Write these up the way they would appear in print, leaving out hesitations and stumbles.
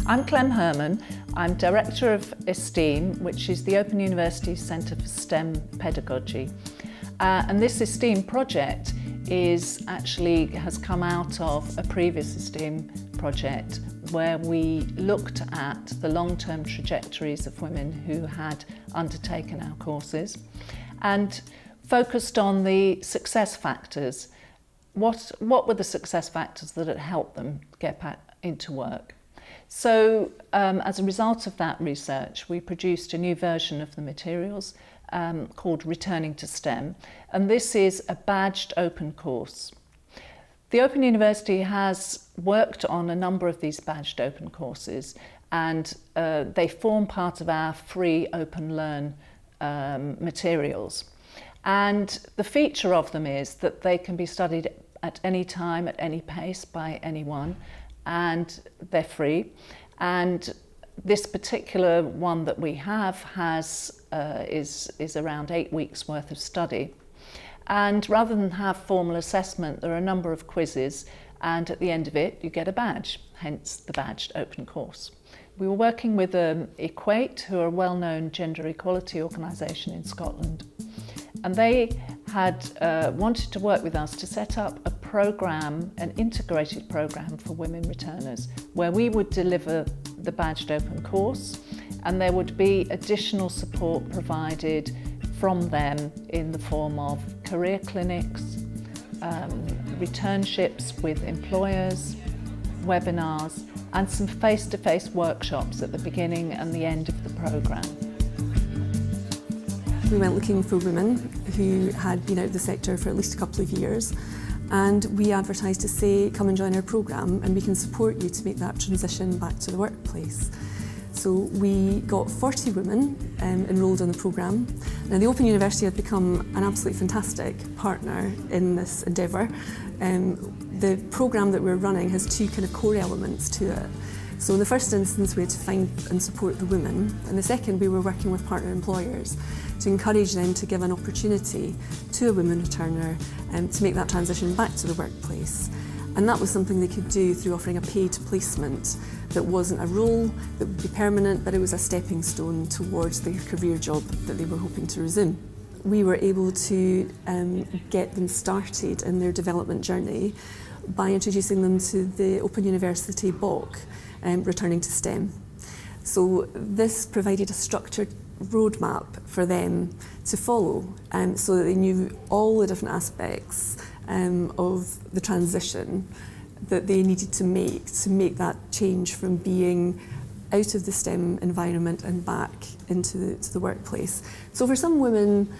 I'm Clem Herman. I'm Director of eSTEeM, which is the Open University Centre for STEM Pedagogy. And this eSTEeM project has come out of a previous eSTEeM project where we looked at the long-term trajectories of women who had undertaken our courses and focused on the success factors. What were the success factors that had helped them get back into work? So as a result of that research, we produced a new version of the materials called Returning to STEM, and this is a badged open course. The Open University has worked on a number of these badged open courses, and they form part of our free Open Learn materials. And the feature of them is that they can be studied at any time, at any pace, by anyone, and they're free. And this particular one that we have is around 8 weeks worth of study. And rather than have formal assessment, there are a number of quizzes, and at the end of it you get a badge, hence the badged open course. We were working with Equate, who are a well-known gender equality organisation in Scotland, and they had wanted to work with us to set up a programme, an integrated programme for women returners, where we would deliver the badged open course, and there would be additional support provided from them in the form of career clinics, returnships with employers, webinars, and some face-to-face workshops at the beginning and the end of the programme. We went looking for women who had been out of the sector for at least a couple of years, and we advertised to say, come and join our programme and we can support you to make that transition back to the workplace. So we got 40 women enrolled on the programme. Now the Open University had become an absolutely fantastic partner in this endeavour. The programme that we're running has two kind of core elements to it. So in the first instance we had to find and support the women, and the second we were working with partner employers to encourage them to give an opportunity to a women returner to make that transition back to the workplace. And that was something they could do through offering a paid placement that wasn't a role that would be permanent, but it was a stepping stone towards their career job that they were hoping to resume. We were able to get them started in their development journey by introducing them to the Open University BOC, Returning to STEM. So this provided a structured roadmap for them to follow, so that they knew all the different aspects of the transition that they needed to make that change from being out of the STEM environment and back into the workplace. So for some women,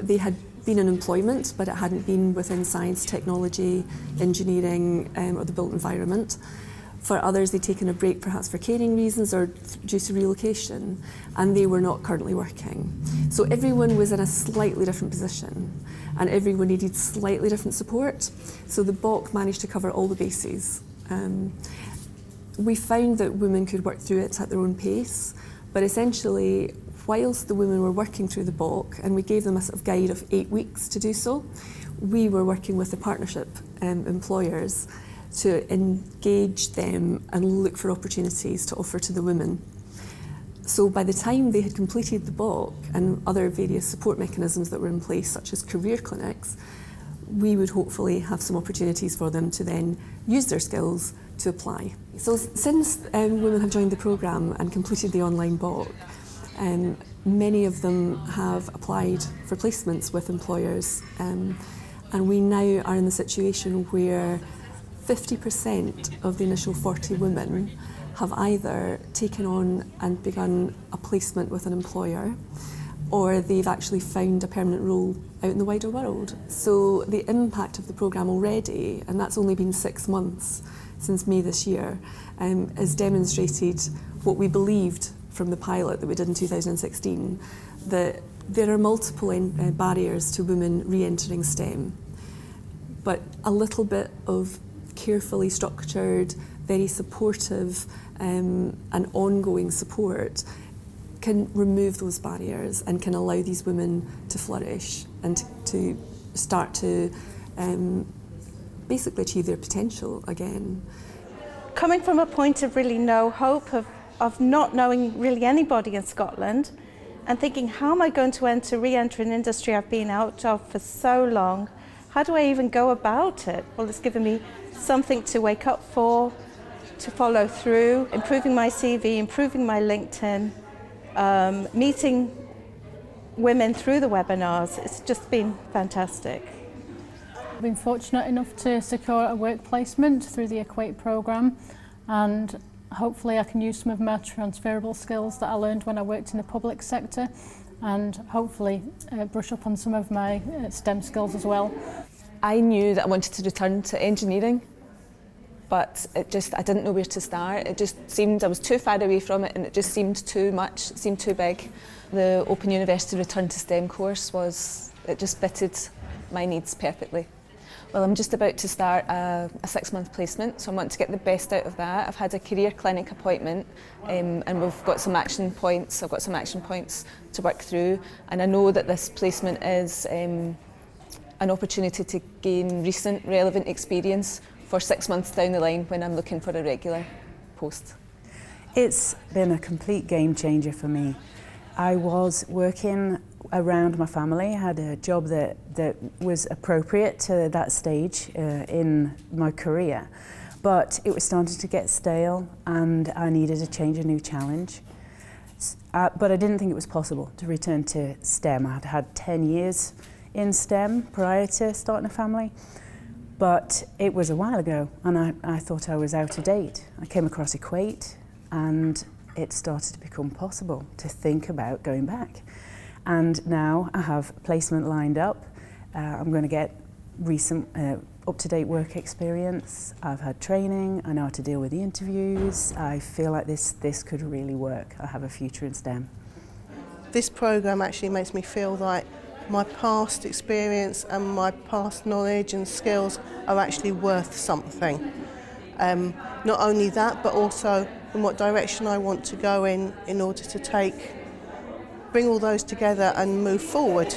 they had been in employment, but it hadn't been within science, technology, engineering, or the built environment. For others, they'd taken a break perhaps for caring reasons or due to relocation, and they were not currently working. So everyone was in a slightly different position, and everyone needed slightly different support. So the BOC managed to cover all the bases. We found that women could work through it at their own pace, but essentially, whilst the women were working through the BOC, and we gave them a sort of guide of 8 weeks to do so, we were working with the partnership employers to engage them and look for opportunities to offer to the women. So by the time they had completed the BOC and other various support mechanisms that were in place, such as career clinics, we would hopefully have some opportunities for them to then use their skills to apply. So since women have joined the programme and completed the online BOC, many of them have applied for placements with employers, and we now are in the situation where 50% of the initial 40 women have either taken on and begun a placement with an employer, or they've actually found a permanent role out in the wider world. So the impact of the programme already, and that's only been 6 months since May this year, has demonstrated what we believed from the pilot that we did in 2016, that there are multiple barriers to women re-entering STEM, but a little bit of carefully structured, very supportive and ongoing support can remove those barriers and can allow these women to flourish and to start to basically achieve their potential again. coming from a point of really no hope, of not knowing really anybody in Scotland, and thinking, how am I going to re-enter an industry I've been out of for so long? How do I even go about it? Well, it's given me something to wake up for, to follow through, improving my CV, improving my LinkedIn, meeting women through the webinars. It's just been fantastic. I've been fortunate enough to secure a work placement through the Equate programme, and hopefully I can use some of my transferable skills that I learned when I worked in the public sector, and hopefully brush up on some of my STEM skills as well. I knew that I wanted to return to engineering, but I didn't know where to start. It just seemed I was too far away from it, and it just seemed too much, it seemed too big. The Open University Return to STEM course it just fitted my needs perfectly. Well, I'm just about to start a 6-month placement, so I want to get the best out of that. I've had a career clinic appointment, and we've got some action points. I've got some action points to work through, and I know that this placement is an opportunity to gain recent relevant experience for 6 months down the line when I'm looking for a regular post. It's been a complete game changer for me. I was working around my family. I had a job that was appropriate to that stage in my career, but it was starting to get stale and I needed a change, a new challenge. But I didn't think it was possible to return to STEM. I had had 10 years in STEM prior to starting a family, but it was a while ago and I thought I was out of date. I came across Equate and it started to become possible to think about going back. And now I have placement lined up. I'm going to get recent up-to-date work experience. I've had training. I know how to deal with the interviews. I feel like this could really work. I have a future in STEM. This programme actually makes me feel like my past experience and my past knowledge and skills are actually worth something. Not only that, but also in what direction I want to go in order to bring all those together and move forward.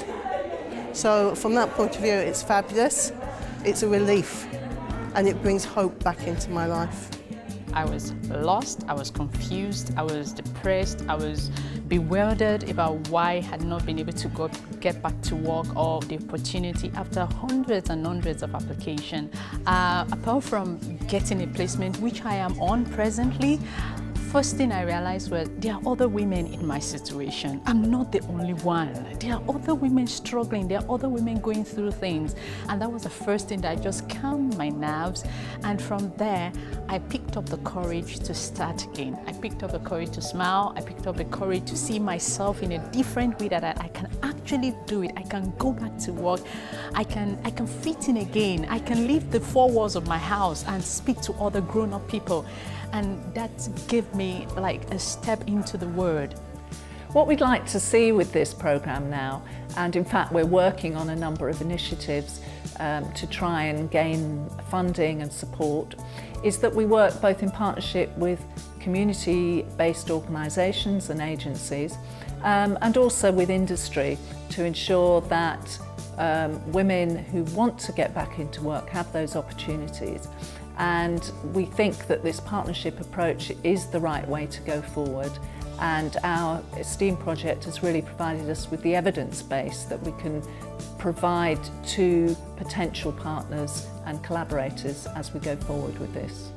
So from that point of view, it's fabulous, it's a relief, and it brings hope back into my life. I was lost, I was confused, I was depressed, I was bewildered about why I had not been able to get back to work or the opportunity after hundreds and hundreds of applications. Apart from getting a placement, which I am on presently, first thing I realized was there are other women in my situation. I'm not the only one. There are other women struggling. There are other women going through things. And that was the first thing that just calmed my nerves. And from there, I picked up the courage to start again. I picked up the courage to smile. I picked up the courage to see myself in a different way, that I can actually do it. I can go back to work. I can fit in again. I can leave the 4 walls of my house and speak to other grown-up people. And that gave me like a step into the Word. What we'd like to see with this programme now, and in fact we're working on a number of initiatives to try and gain funding and support, is that we work both in partnership with community-based organisations and agencies, and also with industry, to ensure that women who want to get back into work have those opportunities. And we think that this partnership approach is the right way to go forward, and our eSTEeM project has really provided us with the evidence base that we can provide to potential partners and collaborators as we go forward with this.